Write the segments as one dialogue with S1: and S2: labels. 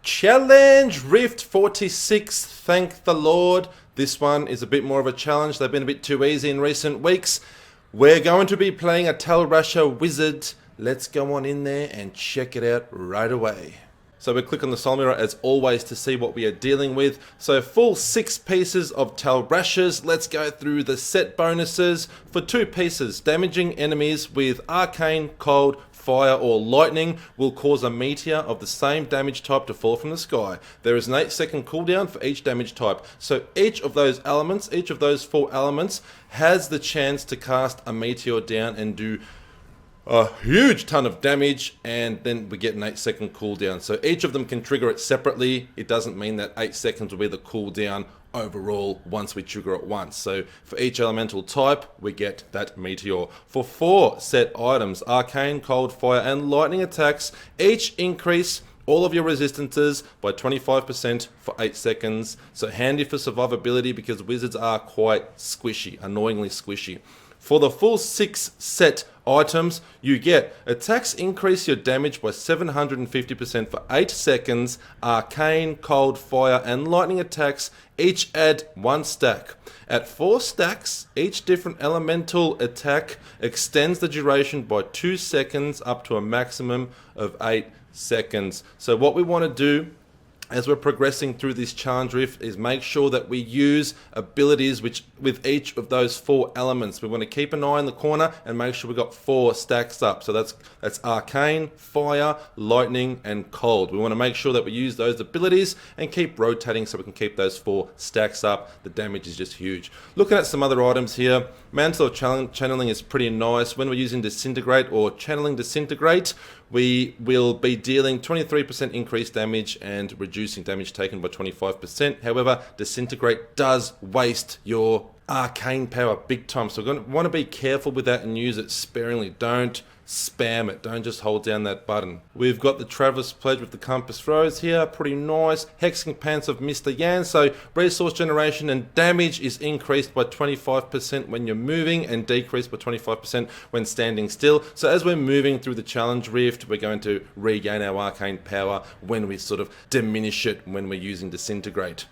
S1: Challenge Rift 46, thank the Lord. This one is a bit more of a challenge. They've been a bit too easy in recent weeks. We're going to be playing a Tal Rasha Wizard. Let's go on in there and check it out right away. So we click on the soul mirror as always to see what we are dealing with. So full 6 pieces of Tal Rashas. Let's go through the set bonuses. For 2 pieces, damaging enemies with arcane, cold, fire or lightning will cause a meteor of the same damage type to fall from the sky. There is an 8-second cooldown for each damage type. So each of those elements, each of those 4 elements has the chance to cast a meteor down and do a huge ton of damage, and then we get an 8-second cooldown. So each of them can trigger it separately. It doesn't mean that 8 seconds will be the cooldown overall once we trigger it once. So for each elemental type, we get that meteor. For 4 set items, arcane, cold, fire, and lightning attacks, each increase all of your resistances by 25% for 8 seconds. So handy for survivability because wizards are quite squishy, annoyingly squishy. For the full 6 set items, you get attacks increase your damage by 750% for 8 seconds, arcane, cold, fire, and lightning attacks each add 1 stack. At 4 stacks, each different elemental attack extends the duration by 2 seconds up to a maximum of 8 seconds. So what we want to do as we're progressing through this challenge rift is make sure that we use abilities which with each of those 4 elements. We want to keep an eye in the corner and make sure we've got 4 stacks up. So that's arcane, fire, lightning, and cold. We want to make sure that we use those abilities and keep rotating so we can keep those 4 stacks up. The damage is just huge. Looking at some other items here, Mantle of Channeling is pretty nice. When we're using Disintegrate or Channeling Disintegrate, we will be dealing 23% increased damage and reducing damage taken by 25%. However, Disintegrate does waste your arcane power big time. So we're going to want to be careful with that and use it sparingly. Don't spam it. Don't just hold down that button. We've got the Traveler's Pledge with the Compass Rose here. Pretty nice. Hexing Pants of Mr. Yan. So resource generation and damage is increased by 25% when you're moving and decreased by 25% when standing still. So as we're moving through the challenge rift, we're going to regain our arcane power when we sort of diminish it when we're using Disintegrate.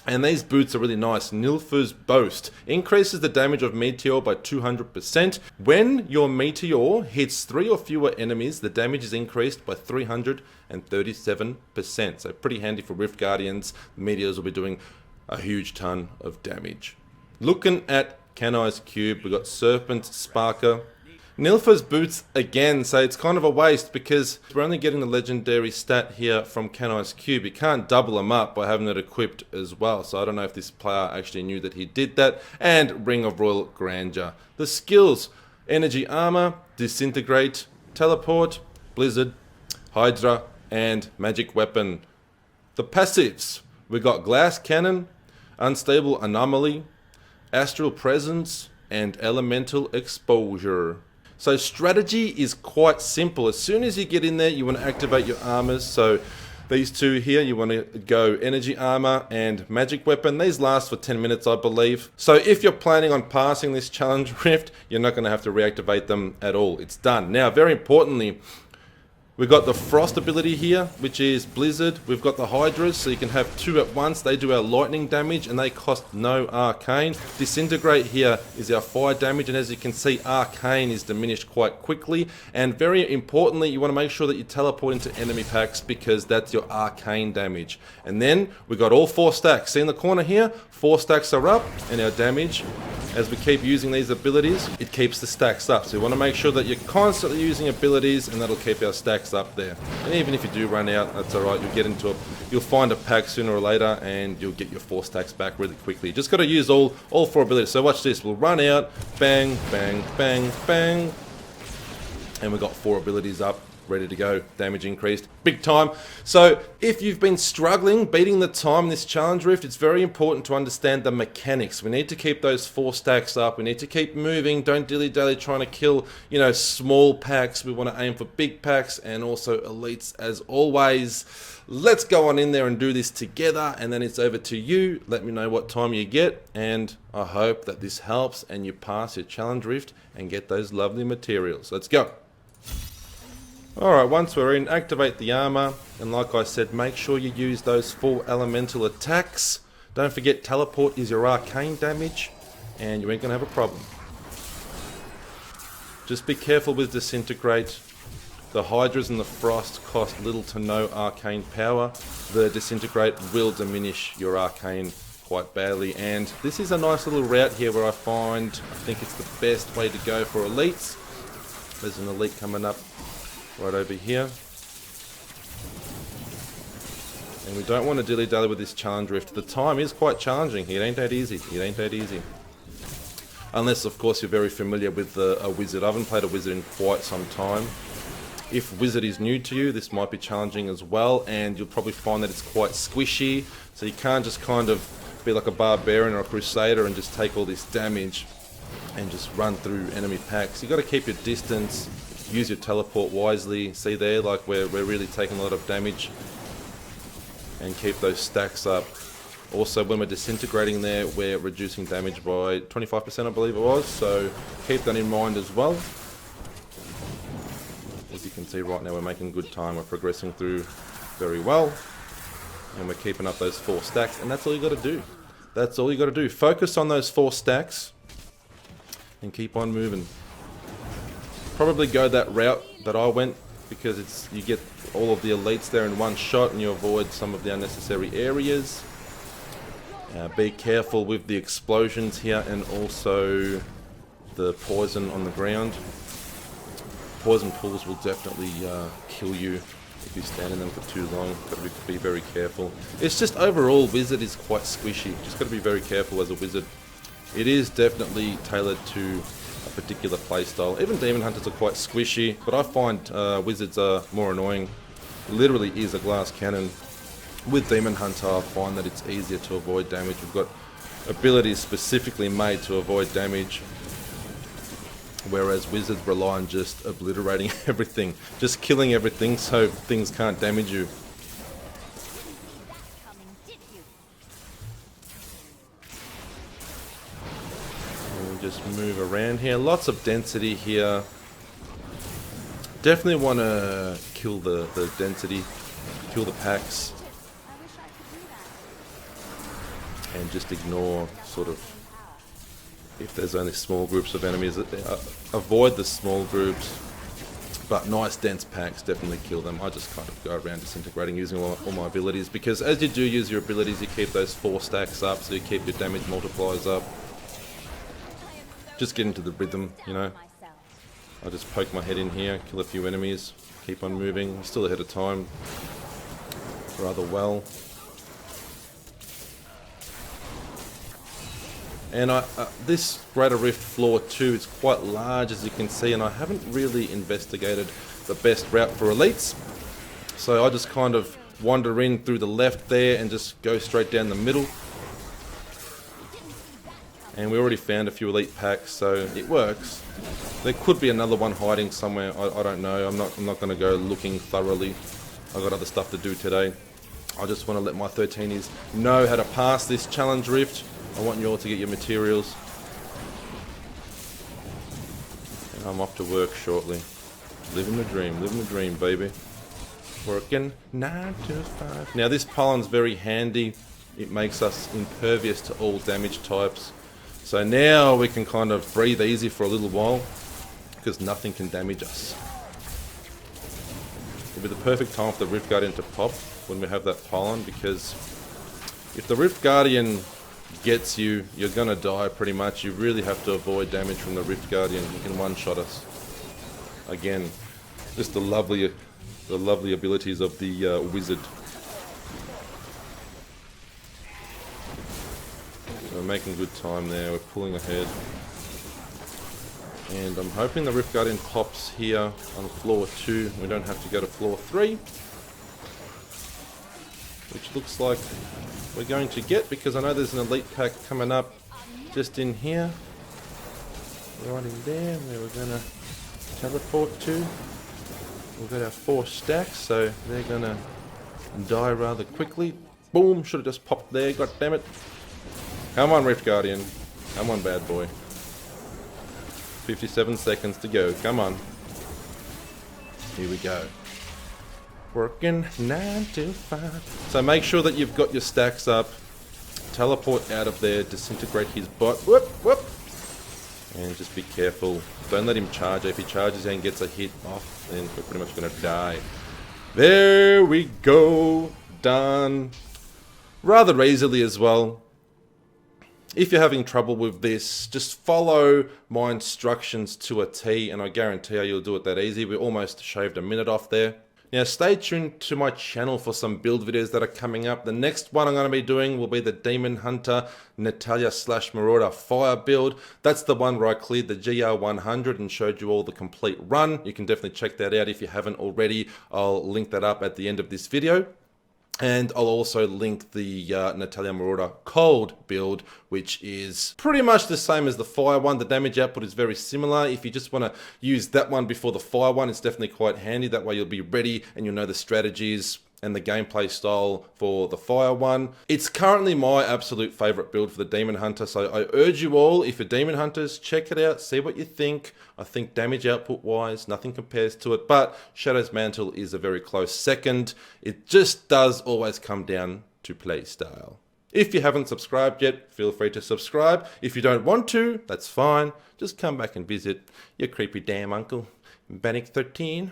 S1: And these boots are really nice. Nilfur's Boast increases the damage of Meteor by 200%. When your Meteor hits 3 or fewer enemies, the damage is increased by 337%. So pretty handy for Rift Guardians. Meteors will be doing a huge ton of damage. Looking at Kanai's Cube, we've got Serpent Sparker. Nilfur's Boots again, so it's kind of a waste because we're only getting the legendary stat here from Kanai's Cube. You can't double them up by having it equipped as well, so I don't know if this player actually knew that he did that. And Ring of Royal Grandeur. The skills, Energy Armor, Disintegrate, Teleport, Blizzard, Hydra, and Magic Weapon. The passives, we got Glass Cannon, Unstable Anomaly, Astral Presence, and Elemental Exposure. So strategy is quite simple. As soon as you get in there, you want to activate your armors. So these 2 here, you want to go Energy Armor and Magic Weapon. These last for 10 minutes, I believe. So if you're planning on passing this challenge rift, you're not going to have to reactivate them at all. It's done. Now, very importantly, we've got the Frost ability here, which is Blizzard. We've got the Hydras, so you can have 2 at once. They do our lightning damage, and they cost no arcane. Disintegrate here is our fire damage, and as you can see, arcane is diminished quite quickly. And very importantly, you want to make sure that you teleport into enemy packs because that's your arcane damage. And then we've got all 4 stacks. See in the corner here, 4 stacks are up, and our damage, as we keep using these abilities, it keeps the stacks up. So you want to make sure that you're constantly using abilities, and that'll keep our stacks up there. And even if you do run out, that's alright. You'll find a pack sooner or later, and you'll get your 4 stacks back really quickly. You just got to use all 4 abilities. So watch this. We'll run out, bang, bang, bang, bang, and we've got 4 abilities up. Ready to go, damage increased, big time. So if you've been struggling beating the time in this challenge rift, it's very important to understand the mechanics. We need to keep those 4 stacks up. We need to keep moving. Don't dilly-dally trying to kill, small packs. We want to aim for big packs and also elites as always. Let's go on in there and do this together, and then it's over to you. Let me know what time you get, and I hope that this helps and you pass your challenge rift and get those lovely materials. Let's go. Alright, once we're in, activate the armor, and like I said, make sure you use those full elemental attacks. Don't forget, teleport is your arcane damage, and you ain't gonna have a problem. Just be careful with disintegrate. The hydras and the frost cost little to no arcane power. The disintegrate will diminish your arcane quite badly, and this is a nice little route here where I think it's the best way to go for elites. There's an elite coming up right over here. And we don't want to dilly-dally with this challenge rift. The time is quite challenging. It ain't that easy. It ain't that easy. Unless, of course, you're very familiar with a wizard. I haven't played a wizard in quite some time. If wizard is new to you, this might be challenging as well, and you'll probably find that it's quite squishy. So you can't just kind of be like a barbarian or a crusader and just take all this damage and just run through enemy packs. You've got to keep your distance, use your teleport wisely. See there, like we're really taking a lot of damage, and keep those stacks up. Also, when we're disintegrating there, we're reducing damage by 25%, I believe it was, so keep that in mind as well. As you can see right now, we're making good time. We're progressing through very well, and we're keeping up those 4 stacks, and that's all you got to do. That's all you got to do. Focus on those 4 stacks and keep on moving. Probably go that route that I went, because you get all of the elites there in one shot and you avoid some of the unnecessary areas. Be careful with the explosions here, and also the poison on the ground. Poison pools will definitely kill you if you stand in them for too long. Got to be very careful. It's just overall, wizard is quite squishy. Just got to be very careful as a wizard. It is definitely tailored to a particular playstyle. Even demon hunters are quite squishy, but I find wizards are more annoying. It literally is a glass cannon. With demon hunter, I find that it's easier to avoid damage. We've got abilities specifically made to avoid damage, whereas wizards rely on just obliterating everything, just killing everything so things can't damage you. And just move around here. Lots of density here. Definitely want to kill the density, kill the packs, and just ignore sort of, if there's only small groups of enemies, avoid the small groups, but nice dense packs, definitely kill them. I just kind of go around disintegrating using all my abilities, because as you do use your abilities, you keep those 4 stacks up, so you keep your damage multipliers up. Just get into the rhythm, you know. I just poke my head in here, kill a few enemies, keep on moving. Still ahead of time rather well. And this Greater Rift Floor 2 is quite large, as you can see, and I haven't really investigated the best route for elites. So I just kind of wander in through the left there and just go straight down the middle. And we already found a few elite packs, so it works. There could be another one hiding somewhere, I don't know. I'm not going to go looking thoroughly. I've got other stuff to do today. I just want to let my 13s know how to pass this challenge rift. I want you all to get your materials. And I'm off to work shortly. Living the dream, baby. Working 9 to 5. Now this pollen's very handy. It makes us impervious to all damage types. So now we can kind of breathe easy for a little while, because nothing can damage us. It'll be the perfect time for the Rift Guardian to pop when we have that pollen, because if the Rift Guardian gets you, you're gonna die pretty much. You really have to avoid damage from the Rift Guardian. He can one-shot us. Again, just the lovely abilities of the wizard. So we're making good time there. We're pulling ahead, and I'm hoping the Rift Guardian pops here on floor 2. We don't have to go to floor 3, which looks like we're going to get, because I know there's an elite pack coming up just in here, right in there, where we're going to teleport to. We've got our 4 stacks, so they're going to die rather quickly. Boom, should have just popped there, god damn it. Come on, Rift Guardian. Come on, bad boy. 57 seconds to go, come on. Here we go. Working 9 to 5. So make sure that you've got your stacks up. Teleport out of there, disintegrate his bot. Whoop, whoop. And just be careful. Don't let him charge. If he charges and gets a hit off, then we're pretty much going to die. There we go. Done. Rather easily as well. If you're having trouble with this, just follow my instructions to a T, and I guarantee you'll do it that easy. We almost shaved a minute off there. Now stay tuned to my channel for some build videos that are coming up. The next one I'm going to be doing will be the Demon Hunter Natalia/Marauder Fire build. That's the one where I cleared the GR100 and showed you all the complete run. You can definitely check that out if you haven't already. I'll link that up at the end of this video. And I'll also link the Natalia Marauder Cold build, which is pretty much the same as the Fire one. The damage output is very similar. If you just want to use that one before the Fire one, it's definitely quite handy. That way you'll be ready and you'll know the strategies and the gameplay style for the Fire one. It's currently my absolute favorite build for the Demon Hunter, so I urge you all, if you're Demon Hunters, check it out, see what you think. I think damage output wise, nothing compares to it, but Shadow's Mantle is a very close second. It just does always come down to play style. If you haven't subscribed yet, feel free to subscribe. If you don't want to, that's fine. Just come back and visit your creepy damn uncle, Bannock 13.